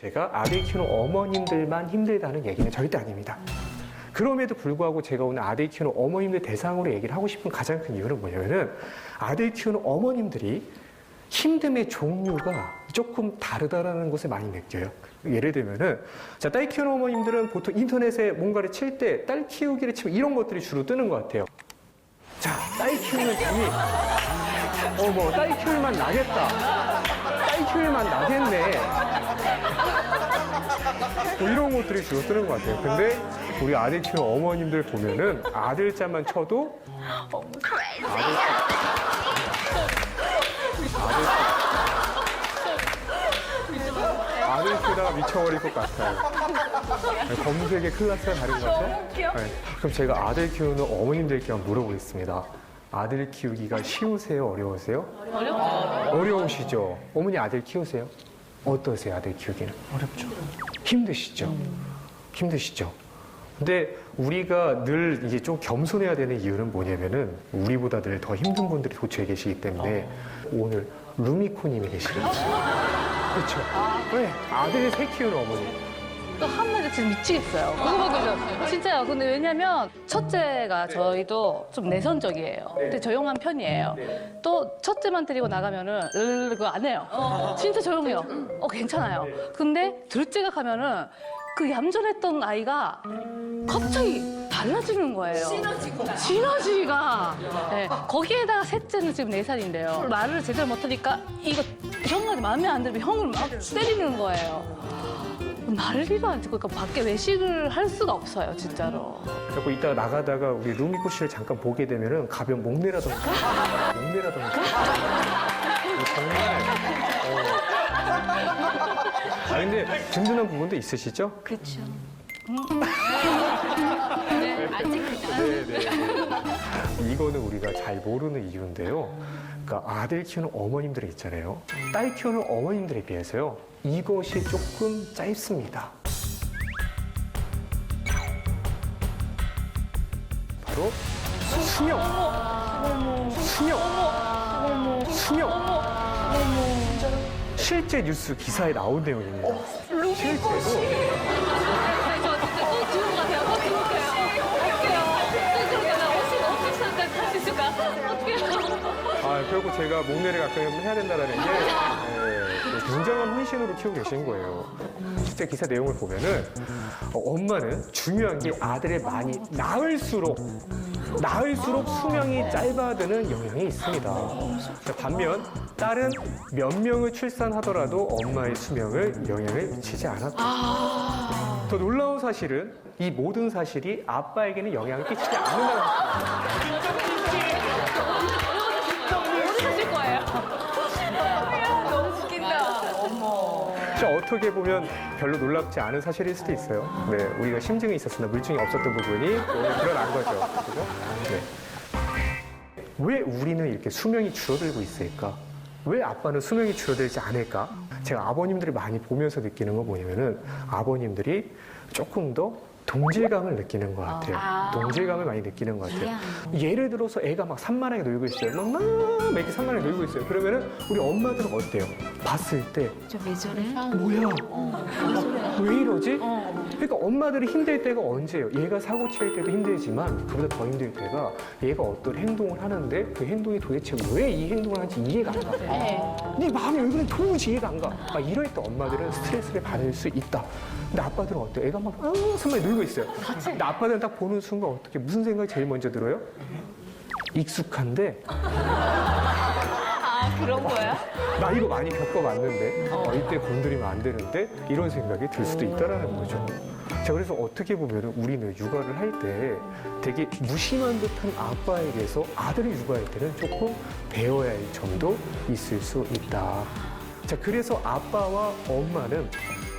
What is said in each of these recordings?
제가 아들 키우는 어머님들만 힘들다는 얘기는 절대 아닙니다. 그럼에도 불구하고 제가 오늘 아들 키우는 어머님들 대상으로 얘기를 하고 싶은 가장 큰 이유는 뭐냐면은 아들 키우는 어머님들이 힘듦의 종류가 조금 다르다라는 것을 많이 느껴요. 예를 들면은, 자, 딸 키우는 어머님들은 보통 인터넷에 뭔가를 칠 때 딸 키우기를 치면 이런 것들이 주로 뜨는 것 같아요. 자, 딸 키우는 재미. 딸 키울만 나겠다. 딸 키울만 나겠네. 뭐 이런 것들이 주로 뜨는 것 같아요. 근데 우리 아들 키우는 어머님들 보면은 아들자만 쳐도 아들 키우다가 미쳐버릴 것 같아요. 검색의 클래스가 다른 거죠? 네. 그럼 제가 아들 키우는 어머님들께 한번 물어보겠습니다. 아들 키우기가 쉬우세요? 어려우세요? 어려우시죠? 어머니 아들 키우세요? 어떠세요? 아들 키우기는? 어렵죠. 힘드시죠? 힘드시죠? 근데 우리가 늘 이제 좀 겸손해야 되는 이유는 뭐냐면은 우리보다 늘 더 힘든 분들이 도처에 계시기 때문에 오늘 루미코님이 계시거든요. 그렇죠? 네, 아들을 새 키우는 어머니. 또 한마디 진짜 미치겠어요. 그거거든요. 진짜요. 근데 왜냐면 첫째가 저희도 좀 내성적이에요. 근데 조용한 편이에요. 또 첫째만 데리고 나가면은 그거 안 해요. 진짜 조용해요. 괜찮아요. 근데 둘째가 가면은 그 얌전했던 아이가 갑자기 달라지는 거예요. 시너지가. 네. 거기에다가 셋째는 지금 4살인데요. 말을 제대로 못하니까 이거 형한테 마음에 안 들면 형을 막 때리는 거예요. 난리가 안 되고, 그러니까 밖에 외식을 할 수가 없어요, 진짜로. 그리고 이따가 나가다가 우리 루미코 씨를 잠깐 보게 되면은 가벼운 목내라던가 정말 근데 든든한 부분도 있으시죠? 그렇죠. 네. 이거는 우리가 잘 모르는 이유인데요. 그러니까 아들 키우는 어머님들이 있잖아요. 딸 키우는 어머님들에 비해서요. 이것이 조금 짧습니다. 바로 수명. 실제 뉴스 기사에 나온 내용입니다. 실제로. 저 진짜 또 들은 것 같아요. 또 들을게요. 할게요. 또 들을게요. 어떻게 할수 있을까? 어떻게 해요? 결국 제가 목내를 가끔 해야 된다는 게 굉장한 혼신으로 키우고 계신 거예요. 실제 기사 내용을 보면은 엄마는 중요한 게 아들을 많이 낳을수록 수명이 짧아드는 영향이 있습니다. 반면 딸은 몇 명을 출산하더라도 엄마의 수명을 영향을 미치지 않았다. 더 놀라운 사실은 이 모든 사실이 아빠에게는 영향을 끼치지 않는다는 것입니다. 모르실 거예요. 너무 웃긴다. 진짜 어떻게 보면 별로 놀랍지 않은 사실일 수도 있어요. 네, 우리가 심증이 있었으나 물증이 없었던 부분이 오늘 드러난 거죠. 그죠? 네. 왜 우리는 이렇게 수명이 줄어들고 있을까? 왜 아빠는 수명이 줄어들지 않을까? 제가 아버님들을 많이 보면서 느끼는 건 뭐냐면은 아버님들이 조금 더 동질감을 느끼는 것 같아요. 동질감을 많이 느끼는 것 같아요. 예를 들어서 애가 막 산만하게 놀고 있어요. 막 이렇게 산만하게 놀고 있어요. 그러면은 우리 엄마들은 어때요? 봤을 때 왜 저래? 뭐야? 왜 이러지? 그러니까 엄마들이 힘들 때가 언제예요? 얘가 사고 칠 때도 힘들지만 그보다 더 힘들 때가 얘가 어떤 행동을 하는데 그 행동이 도대체 왜 이 행동을 하는지 이해가 안 가. 네 마음이 왜 그래? 도무지 이해가 안 가. 이럴 때 엄마들은 스트레스를 받을 수 있다. 근데 아빠들은 어때요? 애가 막 산만히 놀고 있어요. 근데 아빠들은 딱 보는 순간 어떻게 무슨 생각이 제일 먼저 들어요? 익숙한데 그런 거야? 나 이거 많이 겪어봤는데 이때 건드리면 안 되는데 이런 생각이 들 수도 있다라는 거죠. 자, 그래서 어떻게 보면 우리는 육아를 할 때 되게 무심한 듯한 아빠에게서 아들을 육아할 때는 조금 배워야 할 점도 있을 수 있다. 자, 그래서 아빠와 엄마는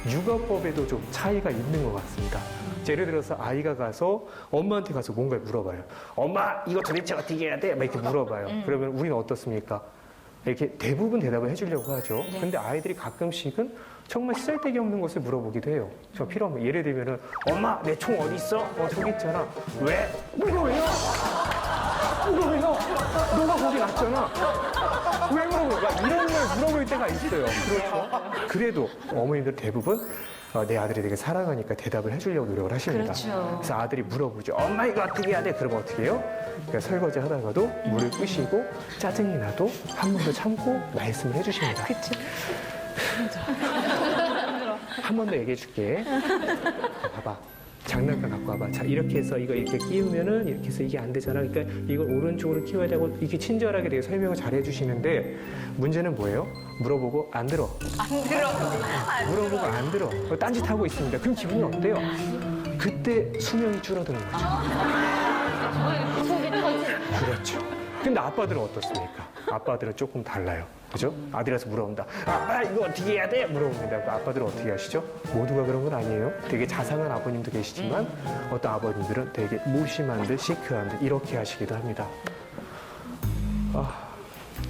육아법에도 좀 차이가 있는 것 같습니다. 예를 들어서 아이가 가서 엄마한테 가서 뭔가를 물어봐요. 엄마, 이거 도대체 어떻게 해야 돼? 막 이렇게 물어봐요. 그러면 우리는 어떻습니까? 이렇게 대부분 대답을 해주려고 하죠. 근데 아이들이 가끔씩은 정말 쓸데기 없는 것을 물어보기도 해요. 저 필요하면 예를 들면은 엄마, 내 총 어디 있어? 저기 있잖아. 왜? 이거 왜요? 너가 거기 놨잖아. 왜 물어보는 거야? 이런 걸 물어볼 때가 있어요. 그렇죠? 그래도 어머님들 대부분 내 아들이 되게 사랑하니까 대답을 해주려고 노력을 하십니다. 그렇죠. 그래서 아들이 물어보죠. 엄마 이거 어떻게 해야 돼? 그러면 어떻게 해요? 그러니까 설거지 하다가도 물을 끄시고 짜증이 나도 한 번 더 참고 말씀을 해주십니다. 그쵸. 한 번 더 얘기해 줄게. 봐봐. 장난감 갖고 와봐. 자, 이렇게 해서 이거 이렇게 끼우면은 이렇게 해서 이게 안 되잖아. 그러니까 이걸 오른쪽으로 끼워야 되고 이렇게 친절하게 되게 설명을 잘 해주시는데 문제는 뭐예요? 물어보고 안 들어. 물어보고 안 들어. 딴짓하고 있습니다. 그럼 기분이 어때요? 그때 수명이 줄어드는 거죠. 속이 터지. 그렇죠. 근데 아빠들은 어떻습니까? 아빠들은 조금 달라요. 그죠? 아들이라서 물어본다. 아빠 이거 어떻게 해야 돼? 물어봅니다. 그 아빠들은 어떻게 하시죠? 모두가 그런 건 아니에요. 되게 자상한 아버님도 계시지만 어떤 아버님들은 되게 무심한 듯 시크한 듯 이렇게 하시기도 합니다.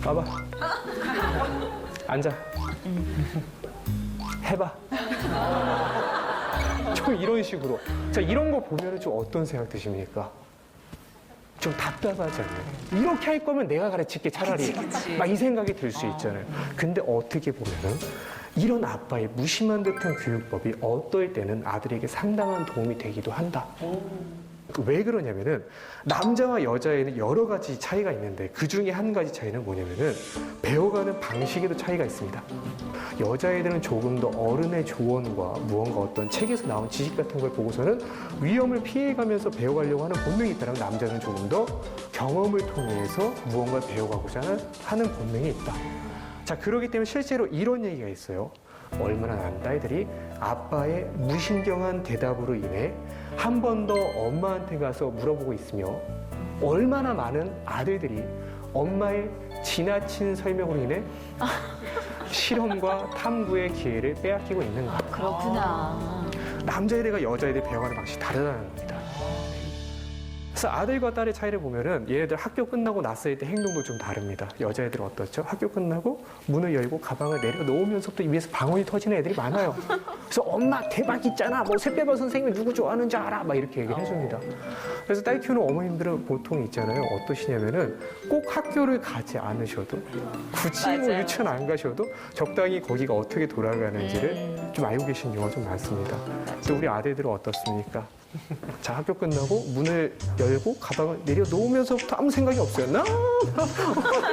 봐봐. 앉아. 해봐. 좀 이런 식으로. 자, 이런 거 보면 좀 어떤 생각 드십니까? 좀 답답하지 않나요? 이렇게 할 거면 내가 가르칠게 차라리. 막 이 생각이 들 수 있잖아요. 근데 어떻게 보면은 이런 아빠의 무심한 듯한 교육법이 어떨 때는 아들에게 상당한 도움이 되기도 한다. 왜 그러냐면은 남자와 여자에는 여러 가지 차이가 있는데 그 중에 한 가지 차이는 뭐냐면은 배워가는 방식에도 차이가 있습니다. 여자애들은 조금 더 어른의 조언과 무언가 어떤 책에서 나온 지식 같은 걸 보고서는 위험을 피해가면서 배워가려고 하는 본능이 있다면 남자는 조금 더 경험을 통해서 무언가를 배워가고자 하는 본능이 있다. 자, 그렇기 때문에 실제로 이런 얘기가 있어요. 얼마나 남자애들이 아빠의 무신경한 대답으로 인해 한 번 더 엄마한테 가서 물어보고 있으며 얼마나 많은 아들들이 엄마의 지나친 설명으로 인해 실험과 탐구의 기회를 빼앗기고 있는가. 그렇구나. 남자애들과 여자애들이 배워가는 방식이 다르다는 겁니다. 그래서 아들과 딸의 차이를 보면은 얘네들 학교 끝나고 났을 때 행동도 좀 다릅니다. 여자애들은 어떻죠? 학교 끝나고 문을 열고 가방을 내려놓으면서부터 위에서 방울이 터지는 애들이 많아요. 그래서 엄마 대박 있잖아. 뭐 샛별보 선생님이 누구 좋아하는 줄 알아. 막 이렇게 얘기를 해줍니다. 그래서 딸 키우는 어머님들은 보통 있잖아요. 어떠시냐면은 꼭 학교를 가지 않으셔도 굳이 뭐 맞아요. 유치원 안 가셔도 적당히 거기가 어떻게 돌아가는지를 좀 알고 계신 경우가 좀 많습니다. 근데 우리 아들들은 어떻습니까? 자, 학교 끝나고 문을 열고 가방을 내려놓으면서부터 아무 생각이 없어요.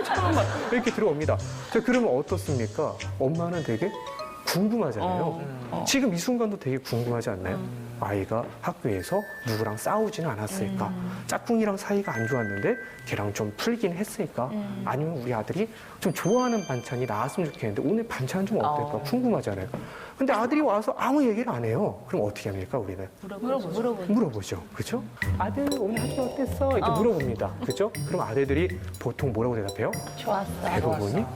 잠깐만 이렇게 들어옵니다. 자, 그러면 어떻습니까? 엄마는 되게 궁금하잖아요. 지금 이 순간도 되게 궁금하지 않나요? 아이가 학교에서 누구랑 싸우지는 않았을까? 짝꿍이랑 사이가 안 좋았는데 걔랑 좀 풀긴 했을까? 아니면 우리 아들이 좀 좋아하는 반찬이 나왔으면 좋겠는데 오늘 반찬 좀 어떨까? 궁금하잖아요. 근데 아들이 와서 아무 얘기를 안 해요. 그럼 어떻게 합니까, 우리는? 물어보죠. 그죠? 아들 오늘 학교 어땠어? 이렇게 물어봅니다. 그죠? 그럼 아들들이 보통 뭐라고 대답해요? 좋았어. 대부분이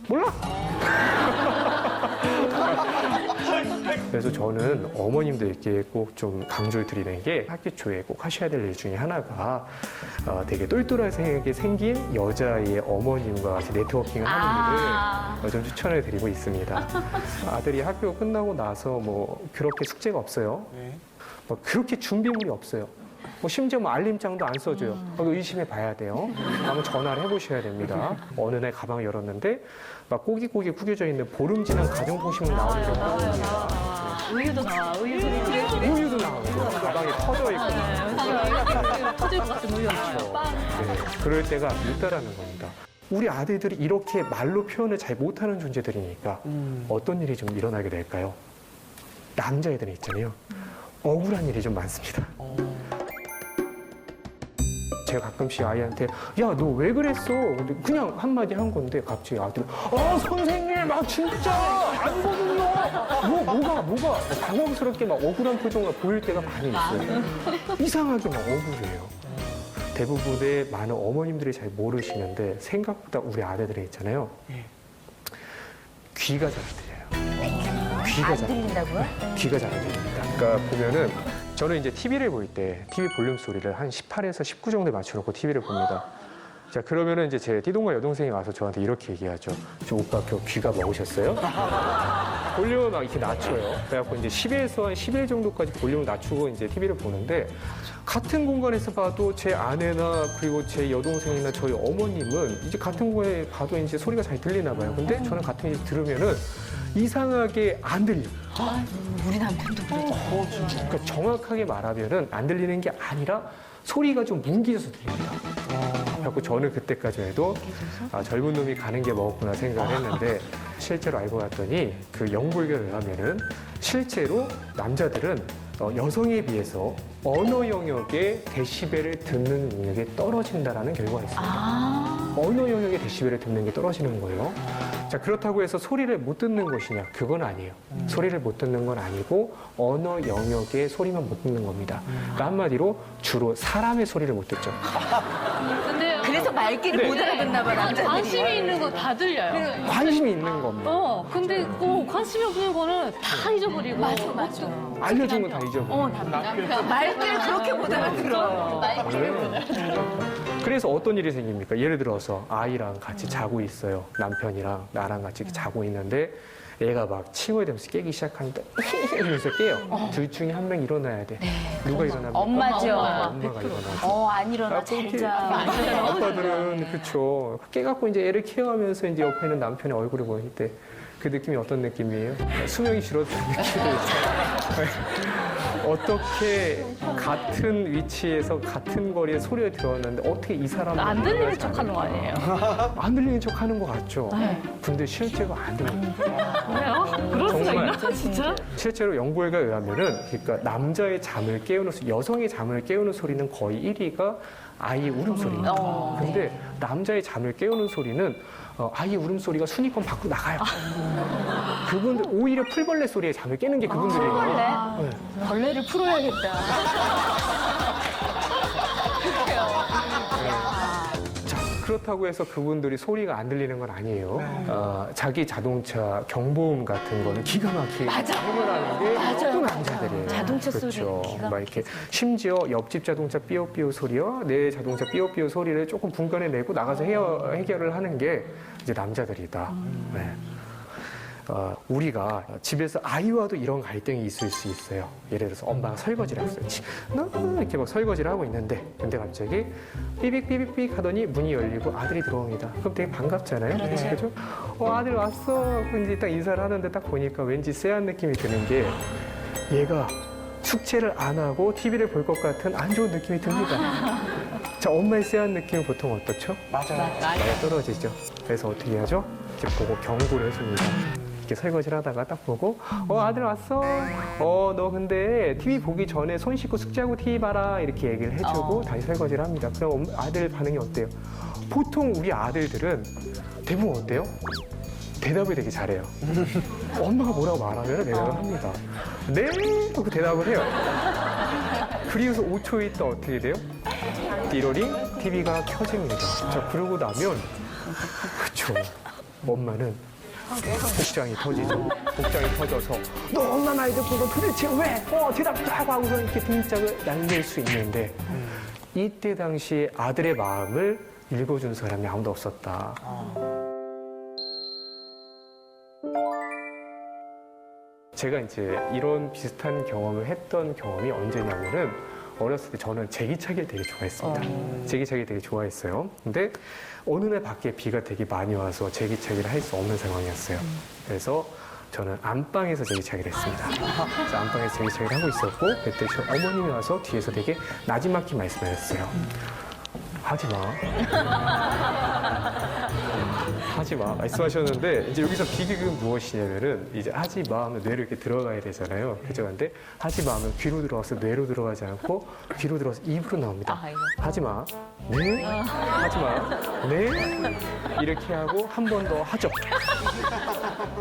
몰라. 그래서 저는 어머님들께 꼭 좀 강조를 드리는 게 학기 초에 꼭 하셔야 될 일 중에 하나가 되게 똘똘하게 생긴 여자의 어머님과 같이 네트워킹을 하는 일을 좀 추천을 드리고 있습니다. 아들이 학교 끝나고 나서 뭐 그렇게 숙제가 없어요. 뭐 그렇게 준비물이 없어요. 뭐 심지어 뭐 알림장도 안 써줘요. 의심해 봐야 돼요. 한번 전화를 해보셔야 됩니다. 어느 날 가방을 열었는데 막 꼬깃꼬깃 구겨져 있는 보름 지난 가정통신문 나오는 경우가 있습니다. 우유도 나와. 우유도 우유도 나오고 가방에 터져 있고 터질 것 같은 우유. 네, 그럴 때가 있다라는 겁니다. 우리 아들들이 이렇게 말로 표현을 잘 못하는 존재들이니까 어떤 일이 좀 일어나게 될까요? 남자애들은 있잖아요. 억울한 일이 좀 많습니다. 제가 가끔씩 아이한테 야, 너 왜 그랬어? 근데 그냥 한마디 한 건데 갑자기 아들이 선생님 진짜 안 거든요. 뭐가 당황스럽게 막 억울한 표정을 보일 때가 많이 있어요. 이상하게 막 억울해요. 대부분의 많은 어머님들이 잘 모르시는데 생각보다 우리 아들들이 있잖아요. 귀가 잘 안 들려요. 귀가 안 잘 들린다고요? 귀가 잘 안 들립니다. 그러니까 보면은 저는 이제 TV를 볼 때 TV 볼륨 소리를 한 18에서 19 정도에 맞춰놓고 TV를 봅니다. 자, 그러면은 이제 제 띠동과 여동생이 와서 저한테 이렇게 얘기하죠. 저 오빠 귀가 먹으셨어요? 볼륨을 막 이렇게 낮춰요. 그래갖고 이제 10에서 한 11 정도까지 볼륨을 낮추고 이제 TV를 보는데 같은 공간에서 봐도 제 아내나 그리고 제 여동생이나 저희 어머님은 이제 같은 공간에 봐도 이제 소리가 잘 들리나 봐요. 근데 저는 같은 일 들으면은 이상하게 안 들려요. 우리 남편도 그래. 그러니까 정확하게 말하면은 안 들리는 게 아니라 소리가 좀 뭉개져서 들립니다. 그래서 저는 그때까지 해도 젊은 놈이 가는 게 먹었구나 생각을 했는데 실제로 알고 봤더니 그 연구결과에 의하면은 실제로 남자들은 여성에 비해서 언어 영역의 데시벨을 듣는 능력이 떨어진다라는 결과가 있습니다. 언어 영역의 데시벨을 듣는 게 떨어지는 거예요. 자, 그렇다고 해서 소리를 못 듣는 것이냐? 그건 아니에요. 소리를 못 듣는 건 아니고 언어 영역의 소리만 못 듣는 겁니다. 그러니까 한마디로 주로 사람의 소리를 못 듣죠. 근데요. 그래서 말귀를 못 알아듣나 봐, 남자들이. 관심이 있는 거 다 들려요. 관심이 있는 겁니다. 근데 관심이 없는 거는 다 잊어버리고. 맞아. 알려준 건 다 잊어버려요. 말귀를 그렇게 못 알아들어. 그래서 어떤 일이 생깁니까? 예를 들어서 아이랑 같이 자고 있어요. 남편이랑 나랑 같이 자고 있는데 애가 막 칭얼대면서 깨기 시작하니까 이러면서 깨요. 둘 중에 한 명 일어나야 돼. 누가 일어납니까? 엄마죠. 엄마가 일어나죠. 안 일어나, 잘 자. 아빠들은 그렇죠. 깨갖고 이제 애를 케어하면서 이제 옆에 있는 남편의 얼굴을 보일 때 그 느낌이 어떤 느낌이에요? 수명이 줄어드는 느낌이에요. 어떻게 같은 위치에서 같은 거리에 소리를 들었는데 어떻게 이 사람은 안 들리는 척 하는 거 아니에요? 안 들리는 척 하는 것 같죠? 네. 근데 실제로 안 들려요. 왜요? 그럴 수가 정말. 있나? 진짜? 실제로 연구결과에 의하면은 그러니까 남자의 잠을 깨우는 여성의 잠을 깨우는 소리는 거의 1위가 아이의 울음소리입니다. 근데 남자의 잠을 깨우는 소리는 아이의 울음소리가 순위권 밖으로 나가요. 그분들 오히려 풀벌레 소리에 잠을 깨는 게 그분들이에요. 네. 벌레를 풀어야겠다. 자, 그렇다고 해서 그분들이 소리가 안 들리는 건 아니에요. 자기 자동차 경보음 같은 거는 기가 막히게 해결하는 게 또 남자들이에요. 자동차 소리 그렇죠. 기가 막 이렇게 심지어 옆집 자동차 삐요삐요 소리와 내 자동차 삐요삐요 소리를 조금 분간해내고 나가서 해결을 하는 게 이제 남자들이다. 네. 우리가 집에서 아이와도 이런 갈등이 있을 수 있어요. 예를 들어서 엄마가 설거지를 했어요. 이렇게 막 설거지를 하고 있는데 근데 갑자기 삐빅삐빅삐 하더니 문이 열리고 아들이 들어옵니다. 그럼 되게 반갑잖아요. 그렇죠? 아들 왔어. 근데 딱 인사를 하는데 딱 보니까 왠지 쎄한 느낌이 드는 게 얘가 숙제를 안 하고 TV를 볼 것 같은 안 좋은 느낌이 듭니다. 자, 엄마의 쎄한 느낌은 보통 어떻죠? 맞아요. 많이 떨어지죠. 그래서 어떻게 해야죠? 이제 보고 경고를 해줍니다. 이렇게 설거지를 하다가 딱 보고 아들 왔어. 너 근데 TV 보기 전에 손 씻고 숙제하고 TV 봐라. 이렇게 얘기를 해주고 다시 설거지를 합니다. 그럼 아들 반응이 어때요? 보통 우리 아들들은 대부분 어때요? 대답을 되게 잘해요. 엄마가 뭐라고 말하면 대답을 합니다. 네? 하고 대답을 해요. 그리고서 5초 있다 어떻게 돼요? 띠로링 TV가 켜집니다. 자, 그러고 나면 그쵸. 엄마는 복장이 터지죠. 복장이 터져서 너 엄마 말 듣고 너 도대체 왜? 대답도 하고 하고서 이렇게 등짝을 날릴 수 있는데 이때 당시에 아들의 마음을 읽어준 사람이 아무도 없었다. 제가 이제 이런 비슷한 경험을 했던 경험이 언제냐면은 어렸을 때 저는 제기차기를 되게 좋아했습니다. 제기차기를 되게 좋아했어요. 근데 어느 날 밖에 비가 되게 많이 와서 제기차기를 할 수 없는 상황이었어요. 그래서 저는 안방에서 제기차기를 했습니다. 그래서 안방에서 제기차기를 하고 있었고 그때 저 어머님이 와서 뒤에서 되게 나지막히 말씀하셨어요. 하지 마. 하지 마. 말씀하셨는데, 이제 여기서 비극은 무엇이냐면은, 이제 하지 마 하면 뇌로 이렇게 들어가야 되잖아요. 그죠? 근데 하지 마 하면 귀로 들어가서 뇌로 들어가지 않고, 귀로 들어가서 입으로 나옵니다. 하지 마. 네. 하지 마. 네. 이렇게 하고 한 번 더 하죠.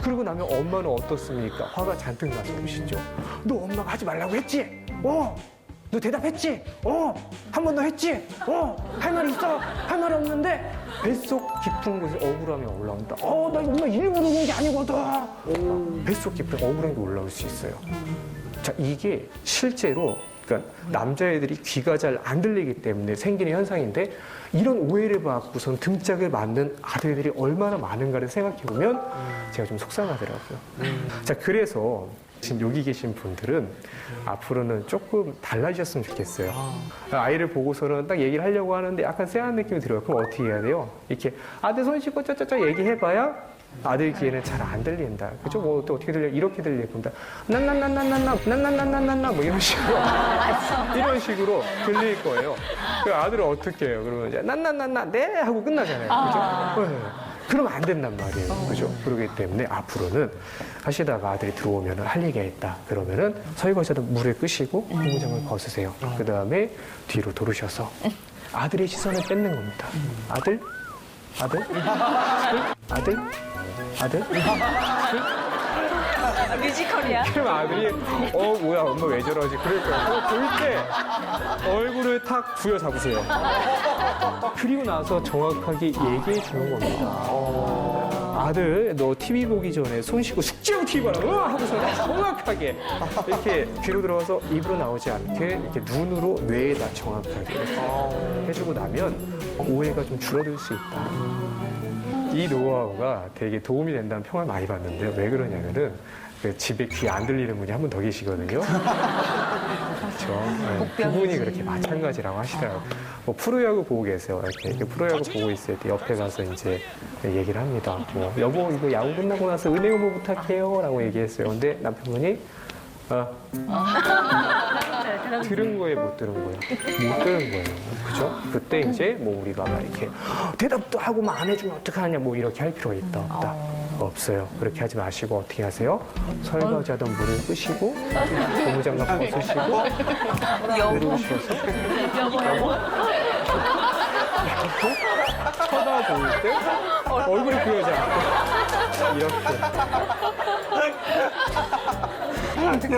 그러고 나면 엄마는 어떻습니까? 화가 잔뜩 나서 오시죠. 너 엄마가 하지 말라고 했지? 너 대답했지? 한 번 더 했지? 할 말 있어? 할 말 없는데? 뱃속 깊은 곳에 억울함이 올라온다. 나 정말 일부러 그런 게 아니거든. 뱃속 깊은 억울한 게 올라올 수 있어요. 자, 이게 실제로, 그러니까 그러니까 남자애들이 귀가 잘 안 들리기 때문에 생기는 현상인데 이런 오해를 받고선 등짝을 맞는 아들들이 얼마나 많은가를 생각해 보면 제가 좀 속상하더라고요. 자, 그래서 지금 여기 계신 분들은 앞으로는 조금 달라지셨으면 좋겠어요. 아이를 보고서는 딱 얘기를 하려고 하는데 약간 쎄한 느낌이 들어요. 그럼 어떻게 해야 돼요? 이렇게 아들 손 씻고 짜짜짜 얘기해봐야 아들 귀에는 잘 안 들린다. 그죠? 뭐 또 어떻게 들려? 이렇게 들립니다. 난난난난난난 뭐 이런 식으로 이런 식으로 들릴 거예요. 그 아들은 어떻게 해요? 그러면 이제 난난난난 네 하고 끝나잖아요. 그죠? 네. 그러면 안 된단 말이에요. 그죠? 그렇기 때문에 앞으로는 하시다가 아들이 들어오면 할 얘기가 있다. 그러면은 설거지하다 물을 끄시고 고무장을 벗으세요. 그 다음에 뒤로 돌으셔서 아들의 시선을 뺏는 겁니다. 아들? 아들? 아들? 아들? 뮤지컬이야. 그럼 아들이 뭐야 엄마 왜 저러지? 그럴 거예요. 볼 때 얼굴을 탁 부여잡으세요. 그리고 나서 정확하게 얘기해 주는 겁니다. 아들 너 TV 보기 전에 손 씻고 숙제하고 TV 봐라 하고서 정확하게 이렇게 귀로 들어가서 입으로 나오지 않게 이렇게 눈으로 뇌에다 정확하게 해주고 나면 오해가 좀 줄어들 수 있다. 이 노하우가 되게 도움이 된다는 평을 많이 받는데요. 왜 그러냐면은 그 집에 귀 안 들리는 분이 한 분 더 계시거든요. 그렇죠. 네, 그분이 그렇게 마찬가지라고 하시더라고요. 뭐 프로야구 보고 계세요. 이렇게 프로야구 보고 있을 때 옆에 가서 이제 얘기를 합니다. 뭐 여보 이거 야구 끝나고 나서 은행 후보 부탁해요라고 얘기했어요. 근데 남편분이 들은 거에 못 들은 거예요. 못 들은 거예요. 그죠? 그때 이제 뭐 우리가 막 이렇게 대답도 하고 막 안 해주면 어떡하냐 뭐 이렇게 할 필요가 있다 없다. 없어요. 그렇게 하지 마시고 어떻게 하세요? 설거지하던 물을 끄시고 고무장갑 벗으시고 들어오셔서 여보 쳐다볼 때 얼굴이 보여져 이렇게